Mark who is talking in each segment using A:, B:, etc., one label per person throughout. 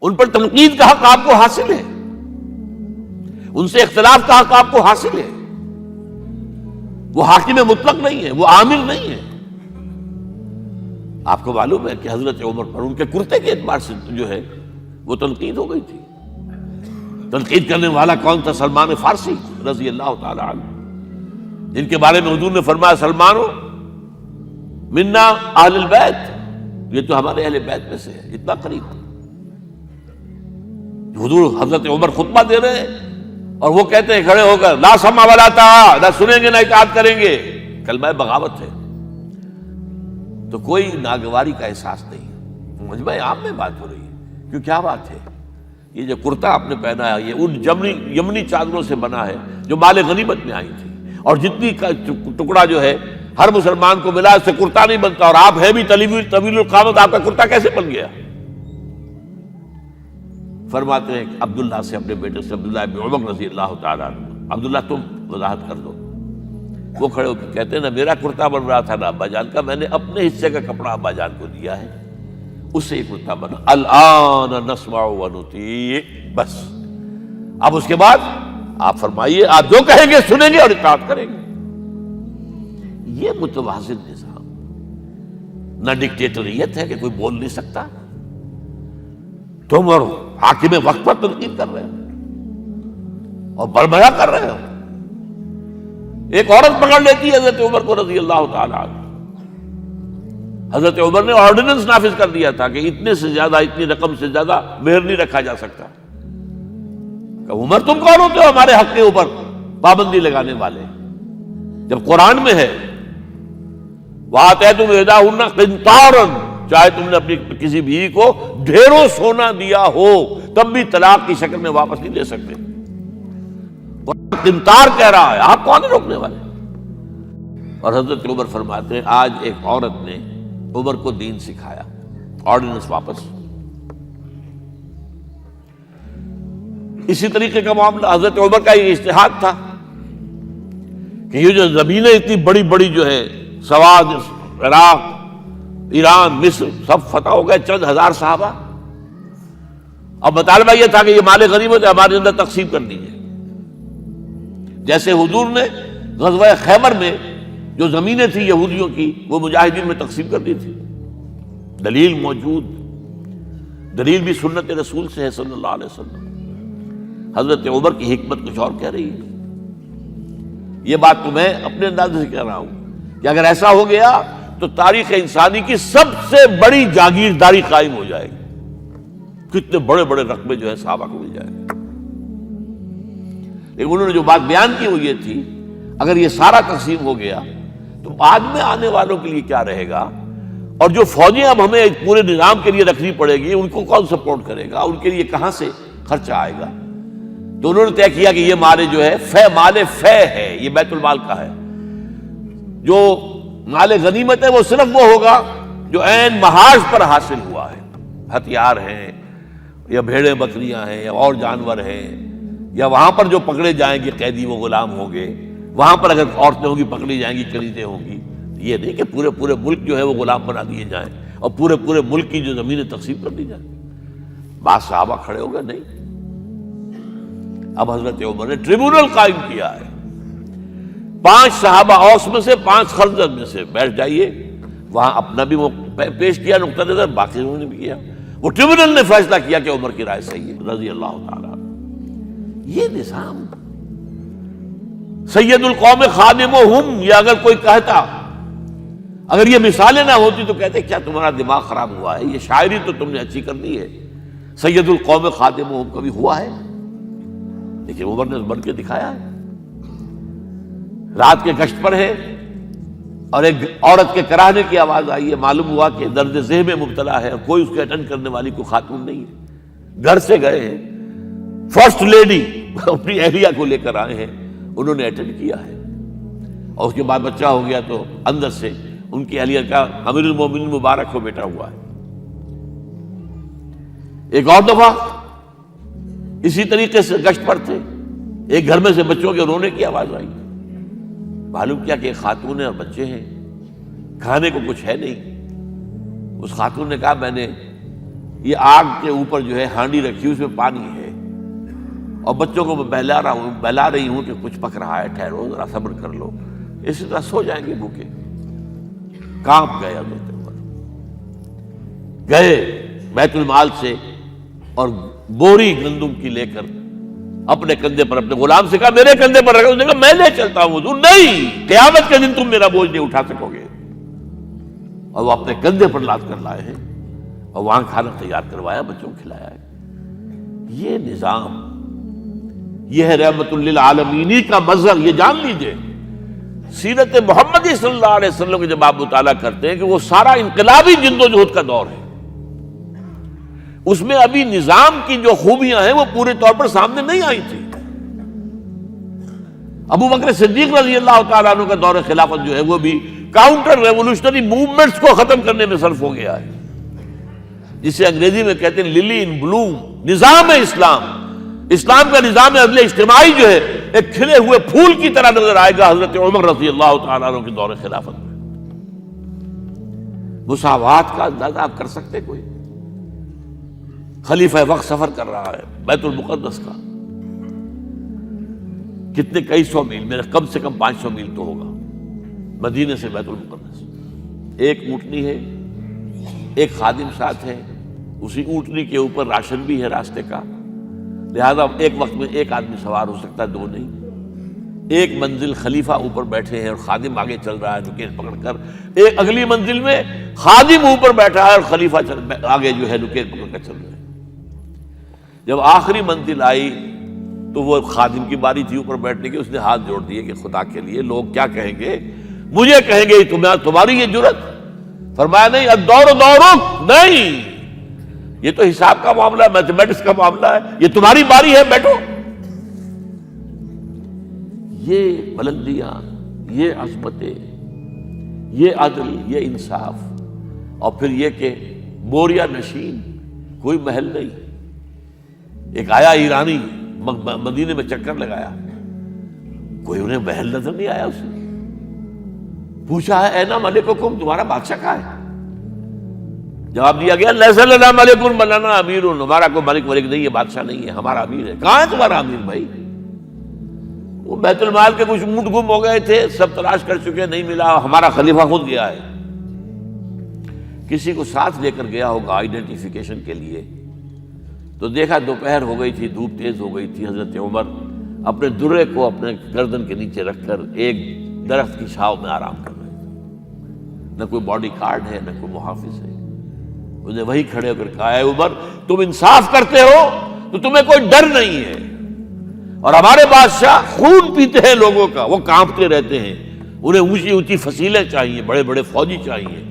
A: ان پر تنقید کا حق آپ کو حاصل ہے، ان سے اختلاف کا حق آپ کو حاصل ہے. وہ حاکم مطلق نہیں ہے، وہ عامل نہیں ہے. آپ کو معلوم ہے کہ حضرت عمر پر ان کے کرتے کے اعتبار سے جو ہے وہ تنقید ہو گئی تھی. تنقید کرنے والا کون تھا؟ سلمان فارسی رضی اللہ تعالی عنہ، جن کے بارے میں حضور نے فرمایا سلمانو منا اہل البیت، یہ تو ہمارے اہل بیت میں سے ہے. اتنا قریب حضور حضرت عمر خطبہ دے رہے ہیں اور وہ کہتے ہیں کھڑے ہو کر لا سمع ولا طاعہ، نہ سنیں گے نہ اطاعت کریں گے. کلمہ بغاوت ہے. تو کوئی ناگواری کا احساس نہیں. مجمع عام میں بات ہو رہی ہے. کیوں کیا بات ہے؟ یہ جو کرتا آپ نے پہنا ہے یہ ان یمنی چادروں سے بنا ہے جو مال غنیمت میں آئی تھی، اور جتنی ٹکڑا جو ہے ہر مسلمان کو ملا اس سے کرتا نہیں بنتا، اور آپ ہے بھی طویل القامت، آپ کا کرتا کیسے بن گیا؟ فرماتے ہیں کہ عبداللہ سے، اپنے بیٹے سے، عبداللہ ابن عمر رضی اللہ تعالیٰ عنہ، عبداللہ تم وضاحت کر دو. وہ کھڑے ہو کے کہتے ہیں نہ میرا کرتا بن رہا تھا نہ ابا جان کا، میں نے اپنے حصے کا کپڑا ابا جان کو دیا ہے، اس سے یہ کرتا بنا. الآن نسمع ونطیع، بس اب اس کے بعد آپ فرمائیے، آپ جو کہیں گے سنیں گے اور اطاعت کریں گے. یہ متوازن نظام، نہ ڈکٹیٹریت ہے کہ کوئی بول نہیں سکتا. تم اور حاکم وقت پر تنقید کر رہے ہو اور بربرا کر رہے ہو. ایک عورت پکڑ لیتی ہے حضرت عمر کو رضی اللہ تعالی عنہ. حضرت عمر نے آرڈیننس نافذ کر دیا تھا کہ اتنے سے زیادہ، اتنی رقم سے زیادہ مہر نہیں رکھا جا سکتا. کہ عمر تم کون ہوتے ہو ہمارے حق کے اوپر پابندی لگانے والے؟ جب قرآن میں ہے وَآتَيْتُمْ إِحْدَاهُنَّ قِنْطَارًا، چاہے تم نے اپنی کسی بیوی کو ڈھیروں سونا دیا ہو تب بھی طلاق کی شکل میں واپس نہیں لے سکتے. قرآن قنطار کہہ رہا ہے، آپ کون ہیں روکنے والے؟ اور حضرت عمر فرماتے ہیں آج ایک عورت نے عمر کو دین سکھایا، آرڈیننس واپس. اسی طریقے کا معاملہ حضرت عمر کا یہ اجتہاد تھا کہ یہ جو زمینیں اتنی بڑی بڑی جو ہے سواد، عراق، ایران، مصر سب فتح ہو گئے، چند ہزار صحابہ. اب مطالبہ یہ تھا کہ یہ مال غنیمت ہمارے اندر تقسیم کر دیجیے. جیسے حضور نے غزوہ خیبر میں جو زمینیں تھیں یہودیوں کی وہ مجاہدین میں تقسیم کر دی تھی. دلیل موجود، دلیل بھی سنت رسول سے ہے صلی اللہ علیہ وسلم. حضرت عمر کی حکمت کچھ اور کہہ رہی ہے. یہ بات تو میں اپنے انداز سے کہہ رہا ہوں کہ اگر ایسا ہو گیا تو تاریخ انسانی کی سب سے بڑی جاگیرداری قائم ہو جائے گی. کتنے بڑے بڑے رقبے جو ہے صحابہ کو مل جائے گا. لیکن انہوں نے جو بات بیان کی وہ یہ تھی اگر یہ سارا تقسیم ہو گیا تو بعد میں آنے والوں کے لیے کیا رہے گا، اور جو فوجیں اب ہمیں پورے نظام کے لیے رکھنی پڑے گی ان کو کون سپورٹ کرے گا، ان کے لیے کہاں سے خرچہ آئے گا. تو انہوں نے طے کیا کہ یہ مال جو ہے مال فے ہے، یہ بیت المال کا ہے. جو مال غنیمت ہے وہ صرف وہ ہوگا جو عین محاذ پر حاصل ہوا ہے. ہتھیار ہیں یا بھیڑیں بکریاں ہیں یا اور جانور ہیں، یا وہاں پر جو پکڑے جائیں گے قیدی وہ غلام ہوں گے، وہاں پر اگر عورتیں ہوں گی پکڑی جائیں گی، کنیزیں ہوں گی. یہ نہیں کہ پورے ملک جو ہے وہ غلام بنا دیے جائیں اور پورے ملک کی جو زمینیں تقسیم کر دی جائیں. بعض صحابہ کھڑے ہو گئے نہیں. اب حضرت عمر نے ٹریبونل قائم کیا ہے. 5 صحابہ اوس میں سے، 5 خزرج میں سے بیٹھ جائیے، وہاں اپنا بھی پیش کیا نقطہ نظر، باقی انہوں نے بھی کیا. وہ ٹریبونل نے فیصلہ کیا کہ عمر کی رائے صحیح ہے رضی اللہ تعالیٰ. یہ نظام سید القوم خادمہم، یہ اگر کوئی کہتا، اگر یہ مثالیں نہ ہوتی تو کہتے کیا تمہارا دماغ خراب ہوا ہے، یہ شاعری تو تم نے اچھی کر دی ہے، سید القوم خادمہم کبھی ہوا ہے؟ لیکن عمر نے بن کے دکھایا ہے. رات کے گشت پر ہے اور ایک عورت کے کراہنے کی آواز آئی ہے، معلوم ہوا کہ درد ذہن میں مبتلا ہے اور کوئی اس کے اٹینڈ کرنے والی کوئی خاتون نہیں ہے. گھر سے گئے ہیں، فرسٹ لیڈی اپنی اہلیہ کو لے کر آئے ہیں، انہوں نے اٹینڈ کیا ہے، اور اس کے بعد بچہ ہو گیا تو اندر سے ان کی اہلیہ کا امیر المومنین مبارک ہو بیٹا ہوا ہے. ایک اور دفعہ اسی طریقے سے گشت پر تھے، ایک گھر میں سے بچوں کے رونے کی آواز آئی. معلوم کیا کہ ایک خاتون ہے اور بچے ہیں، کھانے کو کچھ ہے نہیں. اس خاتون نے کہا میں نے یہ آگ کے اوپر جو ہے ہانڈی رکھی، اس میں پانی ہے، اور بچوں کو میں بہلا رہی ہوں کہ کچھ پک رہا ہے، ٹھہرو ذرا صبر کر لو، اسی طرح سو جائیں گے بھوکے۔ کانپ گئے حضرت عمر، گئے بیت المال سے اور بوری گندم کی لے کر اپنے کندھے پر، اپنے غلام سے کہا میرے کندھے پر رکھا، اس نے کہا میں لے چلتا ہوں حضور۔ نہیں، قیامت کے دن تم میرا بوجھ نہیں اٹھا سکو گے۔ اور وہ اپنے کندھے پر لاد کر لائے ہیں اور وہاں کھانا تیار کروایا، بچوں کو کھلایا ہے۔ یہ نظام، یہ ہے رحمت للعالمینی کا مظہر۔ یہ جان لیجئے سیرت محمدی صلی اللہ علیہ وسلم کے جب آپ مطالعہ کرتے ہیں کہ وہ سارا انقلابی جدوجہد کا دور ہے، اس میں ابھی نظام کی جو خوبیاں ہیں وہ پورے طور پر سامنے نہیں آئی تھی۔ ابو بکر صدیق رضی اللہ تعالیٰ عنہ کا دور خلافت جو ہے وہ بھی کاؤنٹر ریولوشنری موومنٹس کو ختم کرنے میں صرف ہو گیا ہے، جسے انگریزی میں کہتے ہیں للی ان بلوم، نظام اسلام۔ اسلام کا نظام عدل اجتماعی جو ہے ایک کھلے ہوئے پھول کی طرح نظر آئے گا حضرت عمر رضی اللہ تعالیٰ عنہ کے دور خلافت میں۔ مساوات کا اندازہ آپ کر سکتے؟ کوئی خلیفہ وقت سفر کر رہا ہے بیت المقدس کا، کتنے کئی سو میل، میرے کم سے کم 500 میل تو ہوگا مدینے سے بیت المقدس۔ ایک اونٹنی ہے، ایک خادم ساتھ ہے، اسی اونٹنی کے اوپر راشن بھی ہے راستے کا، لہذا ایک وقت میں ایک آدمی سوار ہو سکتا ہے، دو نہیں۔ ایک منزل خلیفہ اوپر بیٹھے ہیں اور خادم آگے چل رہا ہے نکیل پکڑ کر، ایک اگلی منزل میں خادم اوپر بیٹھا ہے اور خلیفہ آگے جو ہے نکیل پکڑ کر چل رہے ہیں۔ جب آخری منزل آئی تو وہ خادم کی باری تھی اوپر بیٹھنے کی، اس نے ہاتھ جوڑ دیے کہ خدا کے لیے لوگ کیا کہیں گے، مجھے کہیں گے تمہاری یہ جرت۔ فرمایا نہیں، الدور دورک، نہیں، یہ تو حساب کا معاملہ ہے، میتھمیٹکس کا معاملہ ہے، یہ تمہاری باری ہے، بیٹھو۔ یہ بلندیاں، یہ عظمتیں، یہ عدل، یہ انصاف، اور پھر یہ کہ بوریا نشین، کوئی محل نہیں۔ ایک آیا ایرانی مدینے میں چکر لگایا، کوئی انہیں محل نظر نہیں آیا، اسے پوچھا ہے اینا ملککم، تمہارا بادشاہ کہاں ہے؟ جواب دیا گیا لیس لنا ملک بل لنا امیر، ہمارا کوئی ملک نہیں ہے، بادشاہ نہیں ہے، ہمارا امیر ہے۔ کہاں ہے تمہارا امیر بھائی؟ وہ بیت المال کے کچھ اونٹ گم ہو گئے تھے، سب تلاش کر چکے، نہیں ملا، ہمارا خلیفہ خود گیا ہے۔ کسی کو ساتھ لے کر گیا ہوگا آئیڈینٹیفیکیشن کے لیے، تو دیکھا دوپہر ہو گئی تھی، دھوپ تیز ہو گئی تھی، حضرت عمر اپنے درے کو اپنے گردن کے نیچے رکھ کر ایک درخت کی چھاؤں میں آرام کر رہے تھے۔ نہ کوئی باڈی گارڈ ہے، نہ کوئی محافظ ہے۔ انہیں وہی کھڑے ہو کر کہا اے عمر، تم انصاف کرتے ہو تو تمہیں کوئی ڈر نہیں ہے، اور ہمارے بادشاہ خون پیتے ہیں لوگوں کا، وہ کانپتے رہتے ہیں، انہیں اونچی اونچی فصیلیں چاہیے، بڑے بڑے فوجی چاہیے،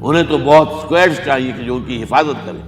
A: انہیں تو بہت اسکواڈز چاہیے کہ جو ان کی حفاظت کریں۔